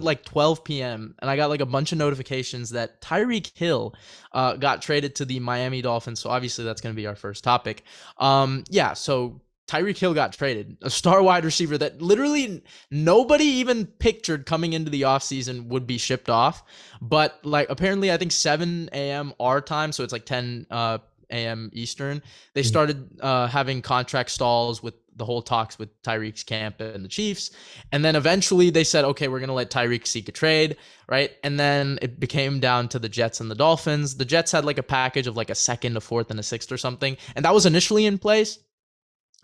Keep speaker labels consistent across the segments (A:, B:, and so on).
A: at like 12 p.m. and I got like a bunch of notifications that Tyreek Hill got traded to the Miami Dolphins. So obviously that's going to be our first topic. Yeah, so Tyreek Hill got traded, a star wide receiver that literally nobody even pictured coming into the offseason would be shipped off. But like apparently, I think 7 a.m. our time, so it's like 10 a.m. Eastern, they started having contract stalls with the whole talks with Tyreek's camp and the Chiefs. And then eventually they said, okay, we're going to let Tyreek seek a trade, right? And then it became down to the Jets and the Dolphins. The Jets had like a package of like a second, a fourth, and a sixth or something. And that was initially in place.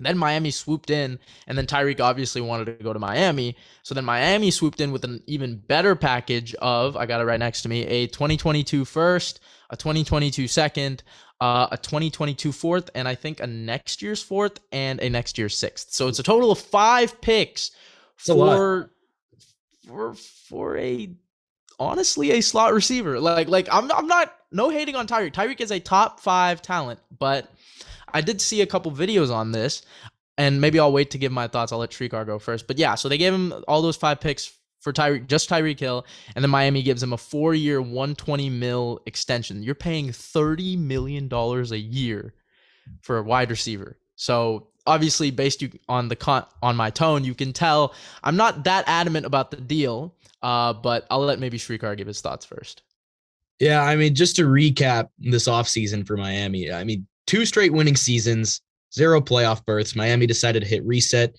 A: Then Miami swooped in, and then Tyreek obviously wanted to go to Miami. So then Miami swooped in with an even better package of, I got it right next to me, a 2022 first, a 2022 second, a 2022 fourth, and I think a next year's fourth and a next year's sixth. So it's a total of 5 picks for a honestly a slot receiver. Like I'm not no hating on Tyreek. Tyreek is a top 5 talent, but I did see a couple videos on this, and maybe I'll wait to give my thoughts. I'll let Srikar go first. But yeah, so they gave him all those 5 picks for Tyreek Hill, and then Miami gives him a 4-year, $120 million extension. You're paying $30 million a year for a wide receiver. So obviously, based on my tone, you can tell I'm not that adamant about the deal. But I'll let maybe Srikar give his thoughts first.
B: Yeah, I mean, just to recap this offseason for Miami, I mean, 2 straight winning seasons, 0 playoff berths. Miami decided to hit reset.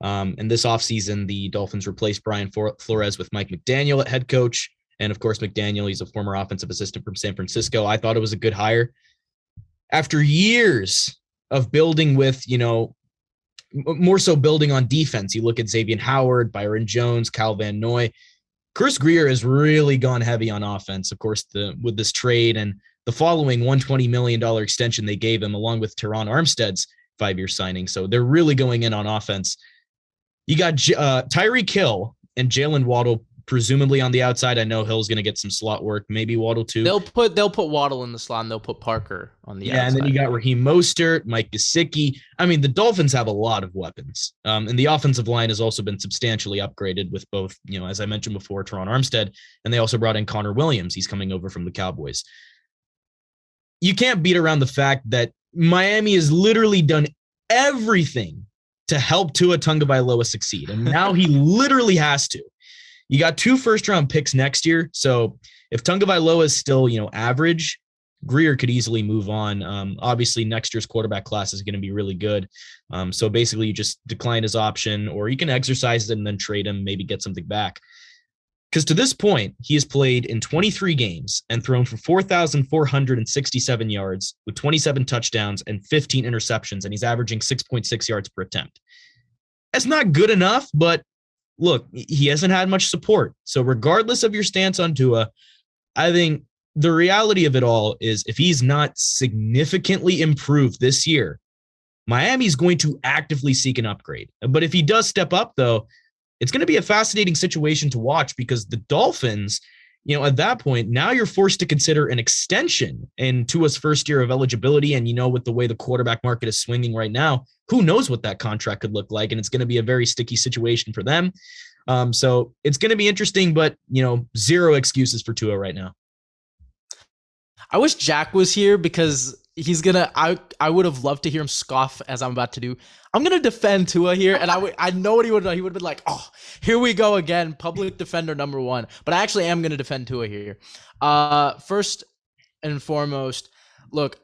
B: And this offseason, the Dolphins replaced Brian Flores with Mike McDaniel at head coach. And of course, McDaniel, he's a former offensive assistant from San Francisco. I thought it was a good hire. After years of building with, more so building on defense, you look at Xavier Howard, Byron Jones, Kyle Van Noy. Chris Grier has really gone heavy on offense, of course, with this trade and the following $120 million extension they gave him, along with Teron Armstead's 5-year signing. So they're really going in on offense. You got Tyreek Hill and Jalen Waddle presumably on the outside. I know Hill's going to get some slot work, maybe Waddle too.
A: They'll put Waddle in the slot, and they'll put Parker on the outside.
B: Yeah, and then you got Raheem Mostert, Mike Gesicki. I mean, the Dolphins have a lot of weapons. And the offensive line has also been substantially upgraded with both, as I mentioned before, Teron Armstead, and they also brought in Connor Williams. He's coming over from the Cowboys. You can't beat around the fact that Miami has literally done everything to help Tua Tagovailoa succeed. And now he literally has to. You got 2 first-round picks next year. So if Tagovailoa is still, average, Grier could easily move on. Obviously, next year's quarterback class is going to be really good. So basically, you just decline his option, or you can exercise it and then trade him, maybe get something back. Because to this point, he has played in 23 games and thrown for 4,467 yards with 27 touchdowns and 15 interceptions, and he's averaging 6.6 yards per attempt. That's not good enough, but look, he hasn't had much support. So regardless of your stance on Tua, I think the reality of it all is if he's not significantly improved this year, Miami's going to actively seek an upgrade. But if he does step up, though, it's going to be a fascinating situation to watch because the Dolphins, at that point, now you're forced to consider an extension in Tua's first year of eligibility. And, with the way the quarterback market is swinging right now, who knows what that contract could look like. And it's going to be a very sticky situation for them. So it's going to be interesting, but, 0 excuses for Tua right now.
A: I wish Jack was here because I would have loved to hear him scoff as I'm about to do. I'm going to defend Tua here, and I know what he would have done. He would have been like, oh, here we go again, public defender number 1. But I actually am going to defend Tua here. First and foremost, look,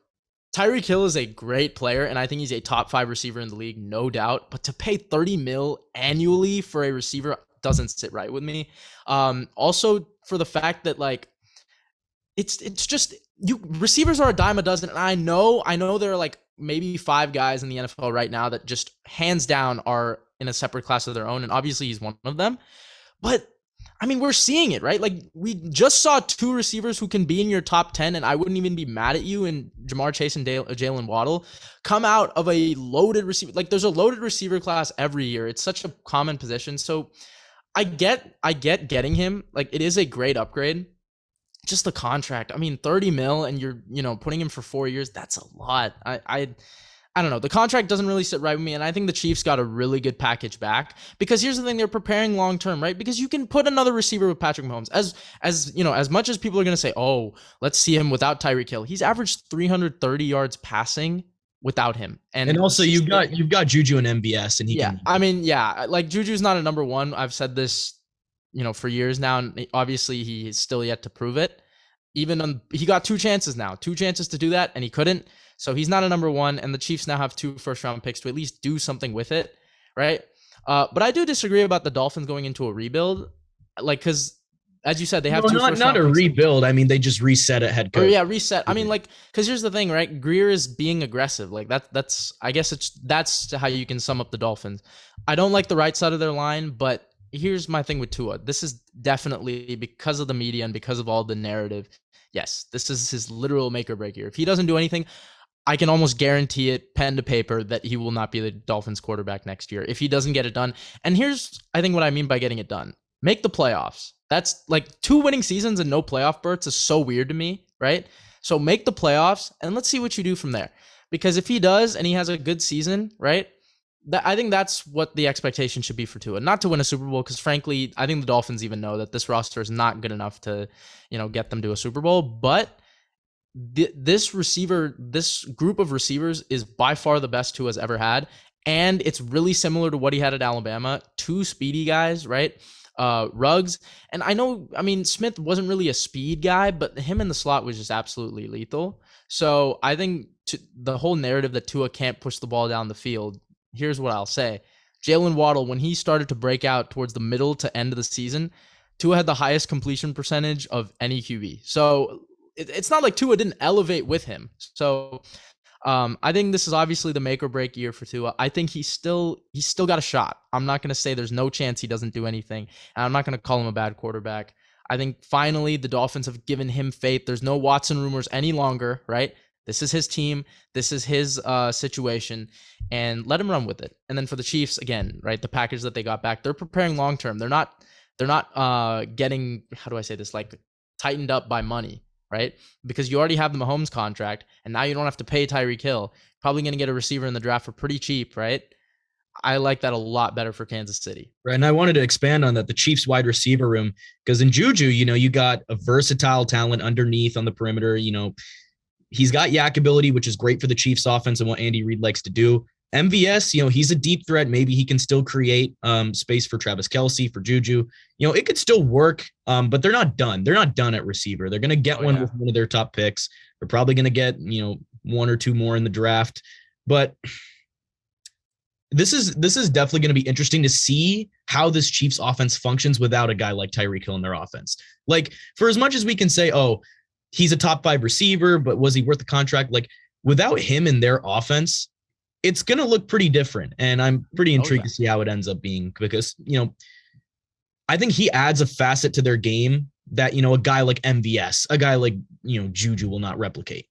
A: Tyreek Hill is a great player, and I think he's a top 5 receiver in the league, no doubt. But to pay $30 million annually for a receiver doesn't sit right with me. Also, for the fact that, it's just receivers are a dime a dozen. And I know there are maybe 5 guys in the NFL right now that just hands down are in a separate class of their own. And obviously he's one of them, but I mean, we're seeing it, right? We just saw 2 receivers who can be in your top 10. And I wouldn't even be mad at you in Jamar Chase and Jalen Waddle come out of a loaded receiver. There's a loaded receiver class every year. It's such a common position. So I get getting him. It is a great upgrade. Just the contract. I mean, $30 million and you're, putting him for 4 years. That's a lot. I don't know. The contract doesn't really sit right with me, and I think the Chiefs got a really good package back because here's the thing: they're preparing long term, right? Because you can put another receiver with Patrick Mahomes. As you know, as much as people are gonna say, "Oh, let's see him without Tyreek Hill," he's averaged 330 yards passing without him,
B: And
A: and
B: also you've got Juju and MVS, and he
A: yeah,
B: can.
A: I mean, yeah, like Juju's not a number one. I've said this, for years now, and obviously he is still yet to prove it. He got two chances now, two chances to do that, and he couldn't. So he's not a number one, and the Chiefs now have 2 first-round picks to at least do something with it, right? But I do disagree about the Dolphins going into a rebuild, like because as you said, they have
B: No,
A: two
B: not
A: first
B: not
A: round
B: a
A: picks.
B: rebuild. I mean, they just reset at head
A: Or
B: coach.
A: yeah, reset. I mean, like, because here's the thing, right? Greer is being aggressive. Like that's. I guess that's how you can sum up the Dolphins. I don't like the right side of their line, but here's my thing with Tua. This is definitely because of the media and because of all the narrative. Yes, this is his literal make or break year. If he doesn't do anything, I can almost guarantee it, pen to paper, that he will not be the Dolphins quarterback next year if he doesn't get it done. And here's, I think, what I mean by getting it done. Make the playoffs. That's like 2 winning seasons and no playoff berths is so weird to me, right? So make the playoffs and let's see what you do from there. Because if he does and he has a good season, right? I think that's what the expectation should be for Tua. Not to win a Super Bowl, because frankly, I think the Dolphins even know that this roster is not good enough to, get them to a Super Bowl. But this group of receivers is by far the best Tua has ever had, and it's really similar to what he had at Alabama. 2 speedy guys, right? Ruggs, and I mean, Smith wasn't really a speed guy, but him in the slot was just absolutely lethal. So I think the whole narrative that Tua can't push the ball down the field. Here's what I'll say: Jalen Waddle, when he started to break out towards the middle to end of the season, Tua had the highest completion percentage of any QB. So it's not like Tua didn't elevate with him. So I think this is obviously the make or break year for Tua. I think he's still got a shot. I'm not going to say there's no chance he doesn't do anything, and I'm not going to call him a bad quarterback. I think finally the Dolphins have given him faith. There's no Watson rumors any longer, right? This is his team. This is his situation, and let him run with it. And then for the Chiefs, again, right, the package that they got back, they're preparing long term. They're not getting, how do I say this, like, tightened up by money, right? Because you already have the Mahomes contract, and now you don't have to pay Tyreek Hill. Probably going to get a receiver in the draft for pretty cheap, right? I like that a lot better for Kansas City.
B: Right. And I wanted to expand on that, the Chiefs wide receiver room, because in Juju, you got a versatile talent underneath on the perimeter. He's got yak ability, which is great for the Chiefs offense and what Andy Reid likes to do. MVS, he's a deep threat. Maybe he can still create space for Travis Kelce, for Juju. It could still work, but they're not done. They're not done at receiver. They're going to get with one of their top picks. They're probably going to get, 1 or 2 more in the draft. But this is definitely going to be interesting to see how this Chiefs offense functions without a guy like Tyreek Hill in their offense. Like, for as much as we can say, oh, he's a top 5 receiver, but was he worth the contract? Like, without him in their offense, it's going to look pretty different. And I'm pretty intrigued to see how it ends up being, because, I think he adds a facet to their game that, a guy like MVS, a guy like, Juju will not replicate.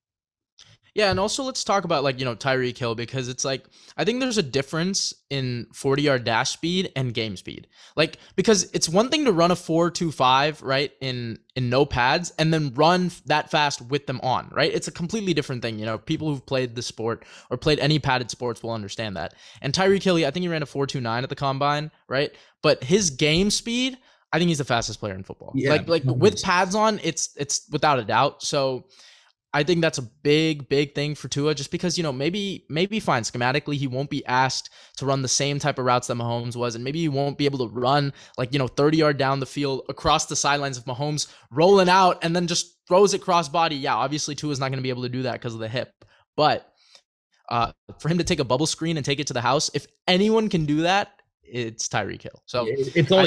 A: Yeah, and also let's talk about, like, Tyreek Hill, because it's like, I think there's a difference in 40-yard dash speed and game speed. Like, because it's one thing to run a 4.25, right, in no pads, and then run that fast with them on, right? It's a completely different thing. People who've played the sport or played any padded sports will understand that. And Tyreek Hill, I think he ran a 4.29 at the combine, right? But his game speed, I think he's the fastest player in football.
B: Yeah,
A: like with pads on, it's without a doubt. So I think that's a big thing for Tua, just because, maybe fine, schematically, he won't be asked to run the same type of routes that Mahomes was, and maybe he won't be able to run, like, 30-yard down the field across the sidelines of Mahomes rolling out and then just throws it cross body. Yeah, obviously Tua's not going to be able to do that because of the hip, but for him to take a bubble screen and take it to the house, if anyone can do that, it's Tyreek Hill. So
B: it's all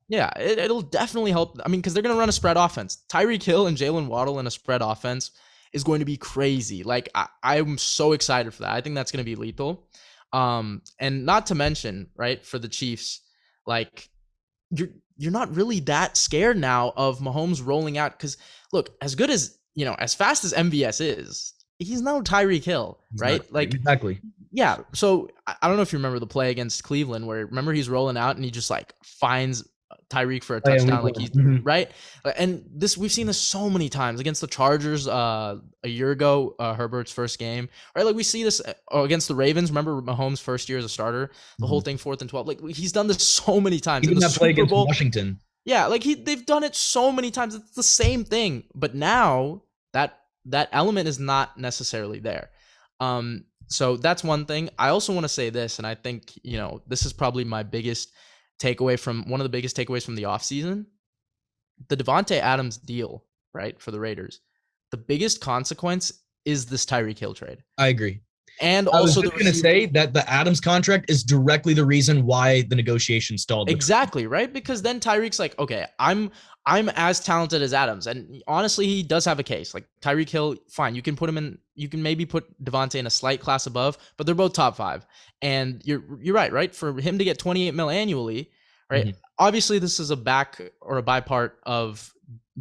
A: yeah, it'll definitely help. I mean, because they're going to run a spread offense. Tyreek Hill and Jalen Waddle in a spread offense is going to be crazy. Like, I'm so excited for that. I think that's going to be lethal. And not to mention, right, for the Chiefs, like, you're not really that scared now of Mahomes rolling out, because look, as good as, as fast as MVS is, he's no Tyreek Hill, right? Like,
B: exactly.
A: Yeah. So I don't know if you remember the play against Cleveland where, remember, he's rolling out and he just, like, finds Tyreek for a
B: Oh, yeah,
A: touchdown,
B: week
A: like he
B: one.
A: right. And this we've seen this so many times against the Chargers a year ago, Herbert's first game, right? Like we see this against the Ravens. Remember Mahomes' first year as a starter, the whole thing 4th and 12. Like he's done this so many times in
B: Even
A: the
B: that play
A: Super
B: against
A: Bowl.
B: Washington.
A: Yeah, like they've done it so many times. It's the same thing, but now that element is not necessarily there. So that's one thing. I also want to say this, and I think, this is probably my biggest takeaway from one of the biggest takeaways from the offseason. The Devontae Adams deal, right, for the Raiders. The biggest consequence is this Tyreek Hill trade.
B: I agree.
A: And
B: I was
A: also
B: just going to say that the Adams contract is directly the reason why the negotiation stalled.
A: Exactly, right? Because then Tyreek's like, okay, I'm as talented as Adams. And honestly, he does have a case. Like Tyreek Hill, fine, you can maybe put Devontae in a slight class above, but they're both top 5. And you're right? For him to get 28 mil annually, right?
B: Mm-hmm.
A: Obviously, this is a back or a bypart of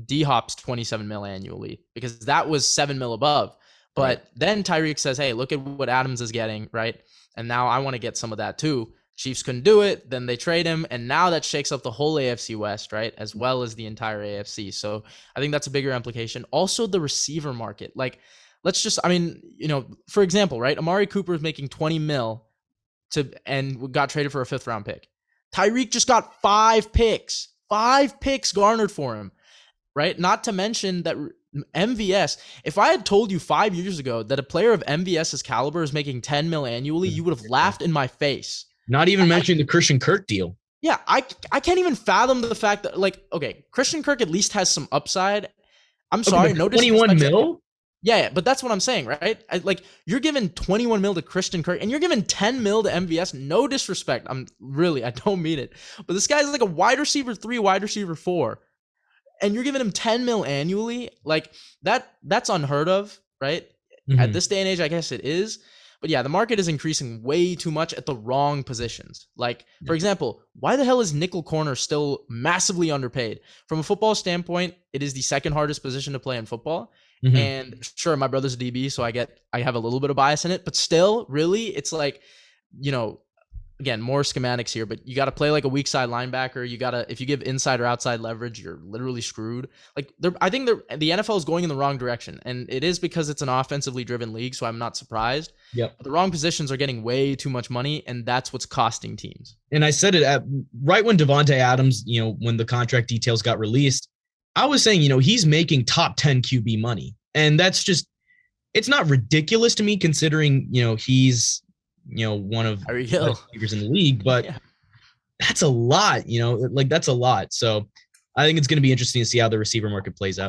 A: D-Hop's 27 mil annually, because that was 7 mil above. But then Tyreek says, hey, look at what Adams is getting, right? And now I want to get some of that too. Chiefs couldn't do it. Then they trade him. And now that shakes up the whole AFC West, right? As well as the entire AFC. So I think that's a bigger implication. Also, the receiver market. Like, for example, right? Amari Cooper is making 20 mil and got traded for a 5th round pick. Tyreek just got 5 picks. 5 picks garnered for him, right? Not to mention that MVS, if I had told you 5 years ago that a player of MVS's caliber is making 10 mil annually, you would have laughed in my face.
B: Not even mentioning the Christian Kirk deal.
A: Yeah, I can't even fathom the fact that, like, okay, Christian Kirk at least has some upside. I'm sorry, no disrespect.
B: 21 mil?
A: Yeah, but that's what I'm saying, right? You're giving 21 mil to Christian Kirk and you're giving 10 mil to MVS. No disrespect. I don't mean it. But this guy's like a wide receiver 3, wide receiver 4. And you're giving him 10 mil annually. Like that's unheard of, right? Mm-hmm. At this day and age, I guess it is. But yeah, the market is increasing way too much at the wrong positions. Like, for example, why the hell is nickel corner still massively underpaid? From a football standpoint, it is the second hardest position to play in football. Mm-hmm. And sure, my brother's a DB, so I have a little bit of bias in it, but still, really, it's like, again, more schematics here, but you got to play like a weak side linebacker. If you give inside or outside leverage, you're literally screwed. Like I think the NFL is going in the wrong direction, and it is because it's an offensively driven league. So I'm not surprised.
B: Yep.
A: But the wrong positions are getting way too much money, and that's what's costing teams.
B: And I said it right when Devontae Adams, when the contract details got released, I was saying, he's making top 10 QB money, and that's just, it's not ridiculous to me considering, he's one of the receivers in the league, but that's a lot, that's a lot. So I think it's going to be interesting to see how the receiver market plays out.